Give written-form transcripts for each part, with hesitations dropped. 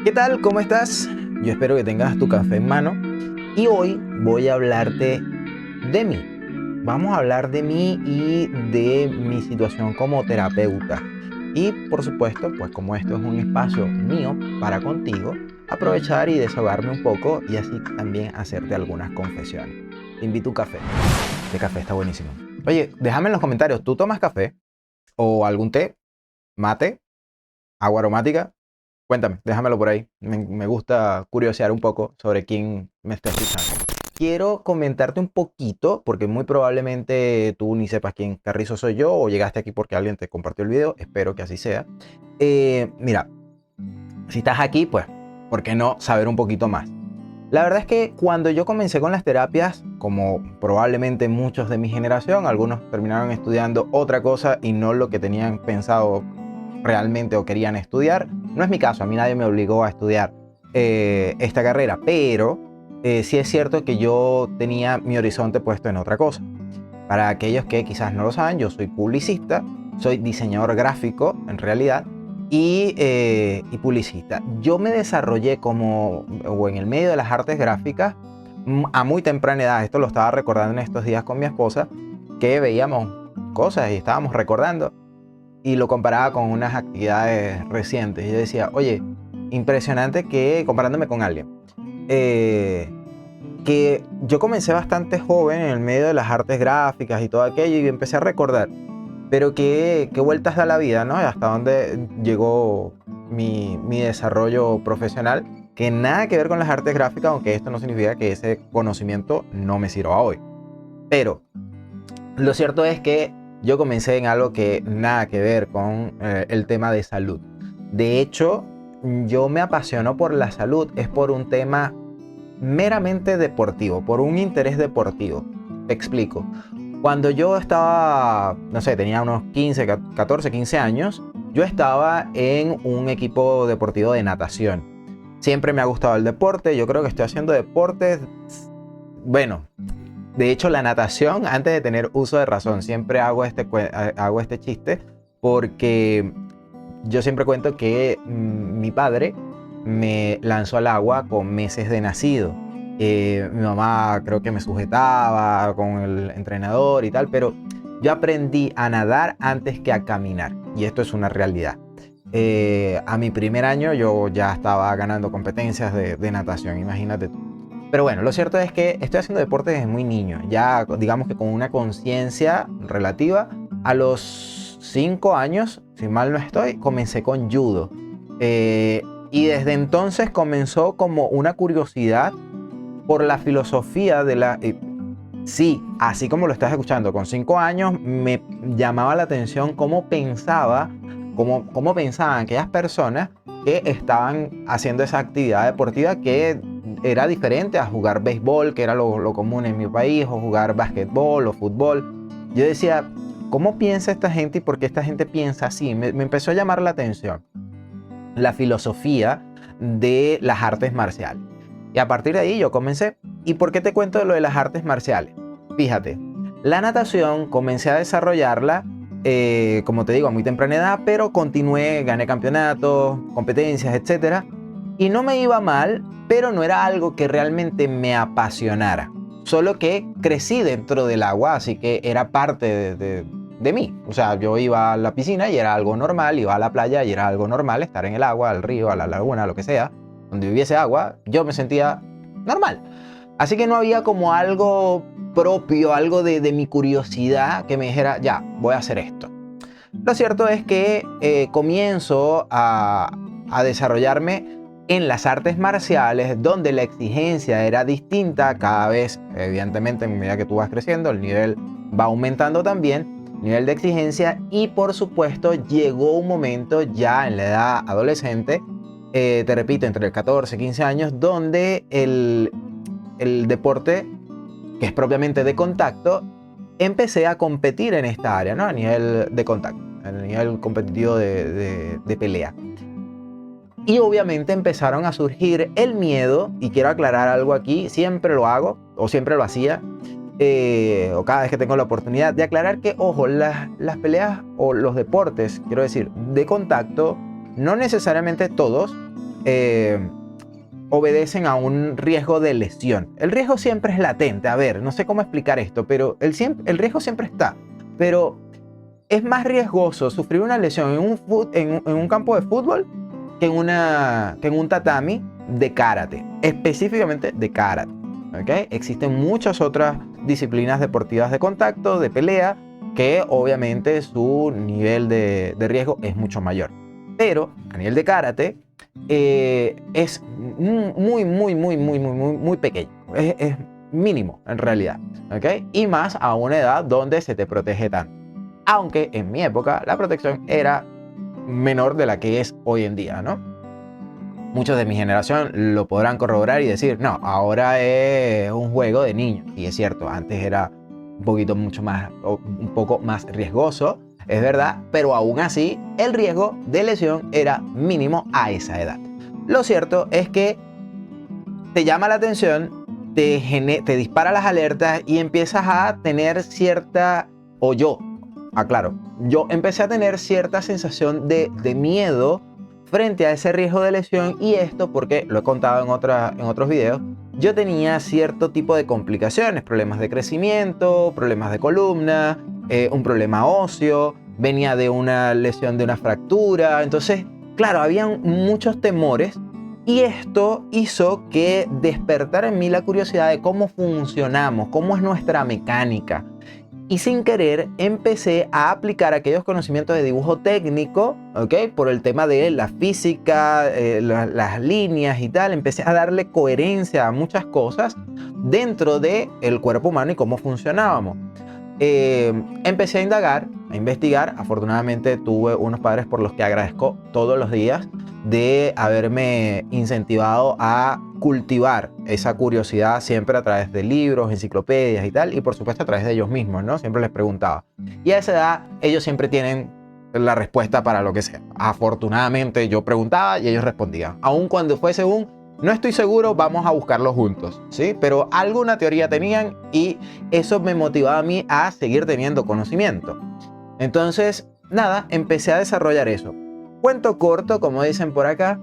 ¿Qué tal? ¿Cómo estás? Yo espero que tengas tu café en mano y hoy voy a hablarte de mí. Vamos a hablar de mí y de mi situación como terapeuta. Y por supuesto, pues como esto es un espacio mío para contigo, aprovechar y desahogarme un poco y así también hacerte algunas confesiones. Te invito a un café. Este café está buenísimo. Oye, déjame en los comentarios, ¿tú tomas café o algún té, mate, agua aromática? Cuéntame, déjamelo por ahí. Me gusta curiosear un poco sobre quién me está escuchando. Quiero comentarte un poquito, porque muy probablemente tú ni sepas quién Carrizo soy yo o llegaste aquí porque alguien te compartió el video. Espero que así sea. Mira, si estás aquí, pues, ¿por qué no saber un poquito más? La verdad es que cuando yo comencé con las terapias, como probablemente muchos de mi generación, algunos terminaron estudiando otra cosa y no lo que tenían pensado realmente o querían estudiar. No es mi caso, a mí nadie me obligó a estudiar esta carrera, pero sí es cierto que yo tenía mi horizonte puesto en otra cosa. Para aquellos que quizás no lo saben, yo soy publicista, soy diseñador gráfico en realidad y publicista. Yo me desarrollé como o en el medio de las artes gráficas a muy temprana edad. Esto lo estaba recordando en estos días con mi esposa, que veíamos cosas y estábamos recordando y lo comparaba con unas actividades recientes. Y yo decía, oye, impresionante que, comparándome con alguien, que yo comencé bastante joven en el medio de las artes gráficas y todo aquello y empecé a recordar, pero qué vueltas da la vida, ¿no? Hasta dónde llegó mi desarrollo profesional, que nada que ver con las artes gráficas, aunque esto no significa que ese conocimiento no me sirva hoy. Pero lo cierto es que yo comencé en algo que nada que ver con el tema de salud. De hecho, yo me apasiono por la salud, es por un tema meramente deportivo, por un interés deportivo. Te explico. Cuando yo estaba, no sé, tenía unos 15, 14, 15 años, yo estaba en un equipo deportivo de natación. Siempre me ha gustado el deporte, yo creo que estoy haciendo deportes, bueno, de hecho, la natación, antes de tener uso de razón, siempre hago este chiste porque yo siempre cuento que mi padre me lanzó al agua con meses de nacido. Mi mamá creo que me sujetaba con el entrenador y tal, pero yo aprendí a nadar antes que a caminar. Y esto es una realidad. A mi primer año yo ya estaba ganando competencias de natación, imagínate tú. Pero bueno, lo cierto es que estoy haciendo deporte desde muy niño, ya digamos que con una conciencia relativa. A los 5 años, si mal no estoy, comencé con judo. Y desde entonces comenzó como una curiosidad por la filosofía de la... sí, así como lo estás escuchando, con 5 años me llamaba la atención cómo pensaban aquellas personas que estaban haciendo esa actividad deportiva que era diferente a jugar béisbol, que era lo común en mi país, o jugar básquetbol o fútbol. Yo decía, ¿cómo piensa esta gente y por qué esta gente piensa así? Me empezó a llamar la atención la filosofía de las artes marciales. Y a partir de ahí yo comencé. ¿Y por qué te cuento de lo de las artes marciales? Fíjate, la natación comencé a desarrollarla, como te digo, a muy temprana edad, pero continué, gané campeonatos, competencias, etc. Y no me iba mal, pero no era algo que realmente me apasionara. Solo que crecí dentro del agua, así que era parte de mí. O sea, yo iba a la piscina y era algo normal, iba a la playa y era algo normal estar en el agua, al río, a la laguna, lo que sea, donde hubiese agua, yo me sentía normal. Así que no había como algo propio, algo de mi curiosidad que me dijera, ya, voy a hacer esto. Lo cierto es que comienzo a desarrollarme en las artes marciales, donde la exigencia era distinta cada vez, evidentemente, en medida que tú vas creciendo, el nivel va aumentando también, nivel de exigencia, y por supuesto llegó un momento ya en la edad adolescente, te repito, entre 14 y 15 años, donde el deporte, que es propiamente de contacto, empecé a competir en esta área, ¿no? A nivel de contacto, a nivel competitivo de pelea. Y obviamente empezaron a surgir el miedo, y quiero aclarar algo aquí, siempre lo hago, o siempre lo hacía, o cada vez que tengo la oportunidad de aclarar que, ojo, las peleas o los deportes, quiero decir, de contacto, no necesariamente todos, obedecen a un riesgo de lesión. El riesgo siempre es latente. A ver, no sé cómo explicar esto, pero el riesgo siempre está. Pero es más riesgoso sufrir una lesión en un campo de fútbol que en un tatami de karate, específicamente de karate. ¿Okay? Existen muchas otras disciplinas deportivas de contacto, de pelea, que obviamente su nivel de riesgo es mucho mayor. Pero a nivel de karate es muy pequeño. Es mínimo en realidad. ¿Okay? Y más a una edad donde se te protege tanto. Aunque en mi época la protección era menor de la que es hoy en día, ¿no? Muchos de mi generación lo podrán corroborar y decir, no, ahora es un juego de niños. Y es cierto, antes era un poco más riesgoso, es verdad, pero aún así el riesgo de lesión era mínimo a esa edad. Lo cierto es que te llama la atención, te dispara las alertas y empiezas a tener yo empecé a tener cierta sensación de miedo frente a ese riesgo de lesión, y esto porque, lo he contado en otros videos, yo tenía cierto tipo de complicaciones, problemas de crecimiento, problemas de columna, un problema óseo, venía de una lesión de una fractura, entonces, claro, habían muchos temores, y esto hizo que despertara en mí la curiosidad de cómo funcionamos, cómo es nuestra mecánica. Y sin querer empecé a aplicar aquellos conocimientos de dibujo técnico, ¿ok? Por el tema de la física, las líneas y tal. Empecé a darle coherencia a muchas cosas dentro del cuerpo humano y cómo funcionábamos. Empecé a indagar, a investigar. Afortunadamente tuve unos padres por los que agradezco todos los días de haberme incentivado a cultivar esa curiosidad siempre a través de libros, enciclopedias y tal, y por supuesto a través de ellos mismos, ¿no? Siempre les preguntaba. Y a esa edad ellos siempre tienen la respuesta para lo que sea. Afortunadamente yo preguntaba y ellos respondían. Aun cuando fuese no estoy seguro, vamos a buscarlo juntos, ¿sí? Pero alguna teoría tenían y eso me motivaba a mí a seguir teniendo conocimiento. Entonces, nada, empecé a desarrollar eso. Cuento corto, como dicen por acá,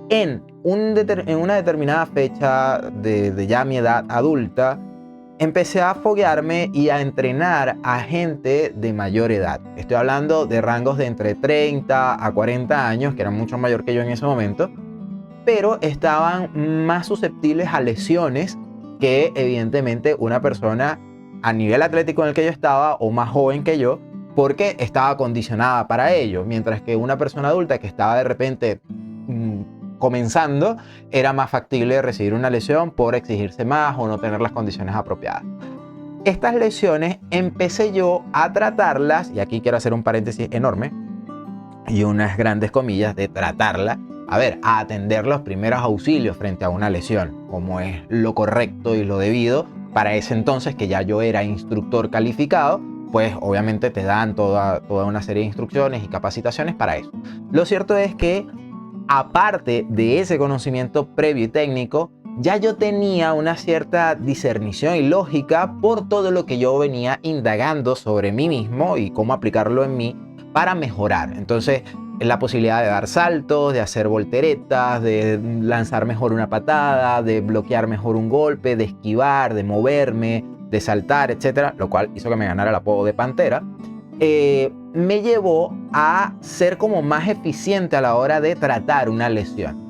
en una determinada fecha de ya mi edad adulta, empecé a foguearme y a entrenar a gente de mayor edad. Estoy hablando de rangos de entre 30 a 40 años, que eran mucho mayor que yo en ese momento, pero estaban más susceptibles a lesiones que evidentemente una persona a nivel atlético en el que yo estaba o más joven que yo, porque estaba condicionada para ello, mientras que una persona adulta que estaba de repente comenzando, era más factible recibir una lesión por exigirse más o no tener las condiciones apropiadas. Estas lesiones empecé yo a tratarlas, y aquí quiero hacer un paréntesis enorme y unas grandes comillas de tratarla, a atender los primeros auxilios frente a una lesión, como es lo correcto y lo debido. Para ese entonces, que ya yo era instructor calificado, pues obviamente te dan toda una serie de instrucciones y capacitaciones para eso. Lo cierto es que, aparte de ese conocimiento previo y técnico, ya yo tenía una cierta discernición y lógica por todo lo que yo venía indagando sobre mí mismo y cómo aplicarlo en mí para mejorar. Entonces, la posibilidad de dar saltos, de hacer volteretas, de lanzar mejor una patada, de bloquear mejor un golpe, de esquivar, de moverme, de saltar, etcétera, lo cual hizo que me ganara el apodo de Pantera. Me llevó a ser como más eficiente a la hora de tratar una lesión.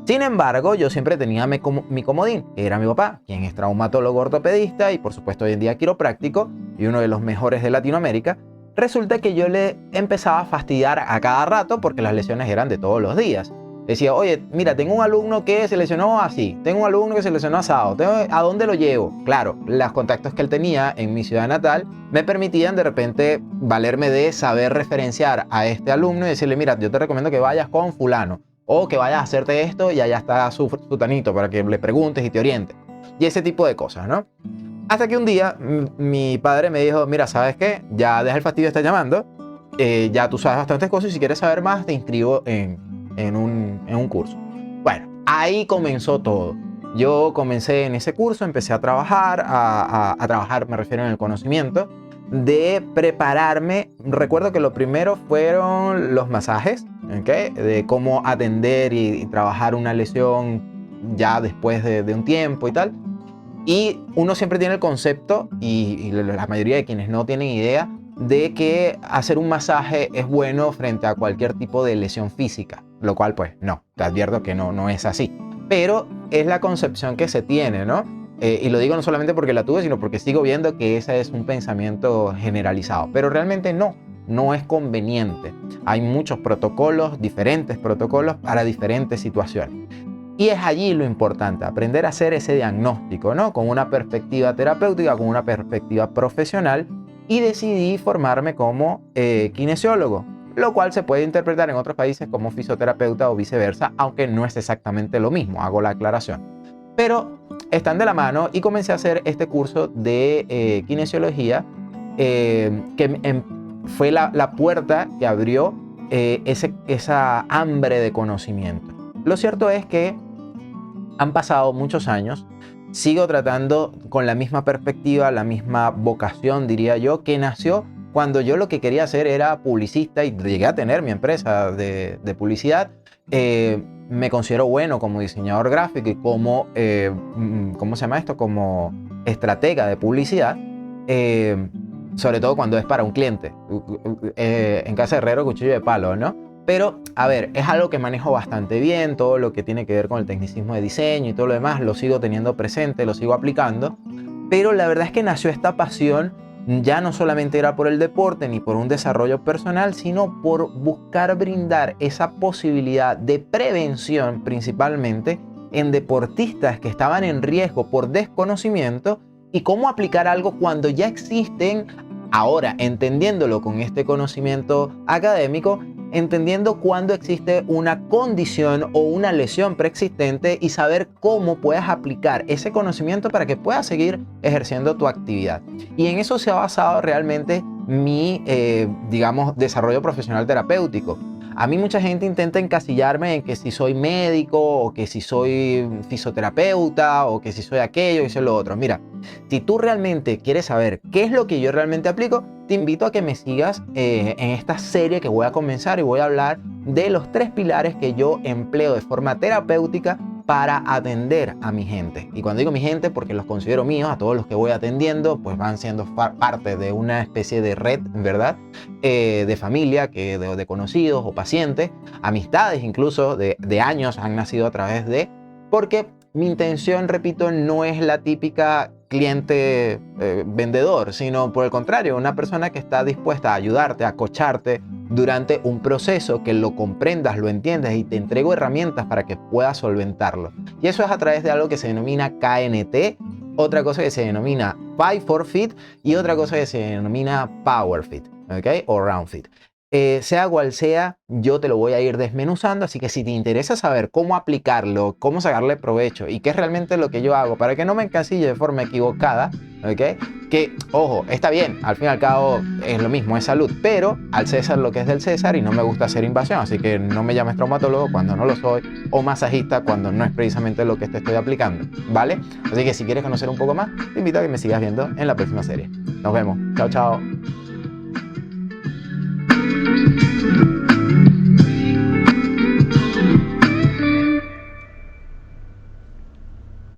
Sin embargo, yo siempre tenía mi comodín, que era mi papá, quien es traumatólogo ortopedista y por supuesto hoy en día quiropráctico y uno de los mejores de Latinoamérica. Resulta que yo le empezaba a fastidiar a cada rato porque las lesiones eran de todos los días. Decía, oye, mira, tengo un alumno que se lesionó así, tengo un alumno que se lesionó asado, ¿a dónde lo llevo? Claro, los contactos que él tenía en mi ciudad natal me permitían de repente valerme de saber referenciar a este alumno y decirle, mira, yo te recomiendo que vayas con fulano, o que vayas a hacerte esto y allá está su tanito para que le preguntes y te oriente. Y ese tipo de cosas, ¿no? Hasta que un día mi padre me dijo, mira, ¿sabes qué? Ya deja el fastidio de estar llamando, ya tú sabes bastantes cosas y si quieres saber más te inscribo en un curso. Bueno, ahí comenzó todo. Yo comencé en ese curso, empecé a trabajar, a trabajar, me refiero en el conocimiento, de prepararme. Recuerdo que lo primero fueron los masajes, ¿ok? De cómo atender y trabajar una lesión ya después de un tiempo y tal. Y uno siempre tiene el concepto, y la mayoría de quienes no tienen idea, de que hacer un masaje es bueno frente a cualquier tipo de lesión física, lo cual pues no, te advierto que no es así. Pero es la concepción que se tiene, ¿no? Y lo digo no solamente porque la tuve, sino porque sigo viendo que ese es un pensamiento generalizado. Pero realmente no es conveniente. Hay muchos protocolos, diferentes protocolos para diferentes situaciones. Y es allí lo importante, aprender a hacer ese diagnóstico, ¿no? Con una perspectiva terapéutica, con una perspectiva profesional, y decidí formarme como kinesiólogo, lo cual se puede interpretar en otros países como fisioterapeuta o viceversa, aunque no es exactamente lo mismo, hago la aclaración. Pero están de la mano y comencé a hacer este curso de kinesiología que fue la puerta que abrió esa hambre de conocimiento. Lo cierto es que han pasado muchos años, sigo tratando con la misma perspectiva, la misma vocación, diría yo, que nació cuando yo lo que quería hacer era publicista y llegué a tener mi empresa de publicidad. Me considero bueno como diseñador gráfico y como, ¿cómo se llama esto? Como estratega de publicidad. Sobre todo cuando es para un cliente. En casa de herrero, cuchillo de palo, ¿no? Pero, a ver, es algo que manejo bastante bien, todo lo que tiene que ver con el tecnicismo de diseño y todo lo demás, lo sigo teniendo presente, lo sigo aplicando. Pero la verdad es que nació esta pasión, ya no solamente era por el deporte ni por un desarrollo personal, sino por buscar brindar esa posibilidad de prevención principalmente en deportistas que estaban en riesgo por desconocimiento y cómo aplicar algo cuando ya existen, ahora entendiéndolo con este conocimiento académico, entendiendo cuándo existe una condición o una lesión preexistente y saber cómo puedes aplicar ese conocimiento para que puedas seguir ejerciendo tu actividad. Y en eso se ha basado realmente mi, digamos, desarrollo profesional terapéutico. A mí mucha gente intenta encasillarme en que si soy médico o que si soy fisioterapeuta o que si soy aquello y soy lo otro. Mira, si tú realmente quieres saber qué es lo que yo realmente aplico, te invito a que me sigas en esta serie que voy a comenzar y voy a hablar de los 3 pilares que yo empleo de forma terapéutica para atender a mi gente. Y cuando digo mi gente, porque los considero míos, a todos los que voy atendiendo, pues van siendo parte de una especie de red, ¿verdad? De familia, de conocidos o pacientes, amistades incluso de años han nacido a través de, porque mi intención, repito, no es la típica cliente vendedor, sino por el contrario, una persona que está dispuesta a ayudarte, a coacharte durante un proceso, que lo comprendas, lo entiendas y te entrego herramientas para que puedas solventarlo. Y eso es a través de algo que se denomina KNT, otra cosa que se denomina 5-4 Fit y otra cosa que se denomina Power Fit, ¿ok? O Round Fit. Sea cual sea, yo te lo voy a ir desmenuzando, así que si te interesa saber cómo aplicarlo, cómo sacarle provecho y qué es realmente lo que yo hago para que no me encasille de forma equivocada, ¿ok? Que, ojo, está bien, al fin y al cabo es lo mismo, es salud, pero al César lo que es del César y no me gusta hacer invasión, así que no me llames traumatólogo cuando no lo soy o masajista cuando no es precisamente lo que te estoy aplicando, ¿vale? Así que si quieres conocer un poco más, te invito a que me sigas viendo en la próxima serie. Nos vemos, chao, chao.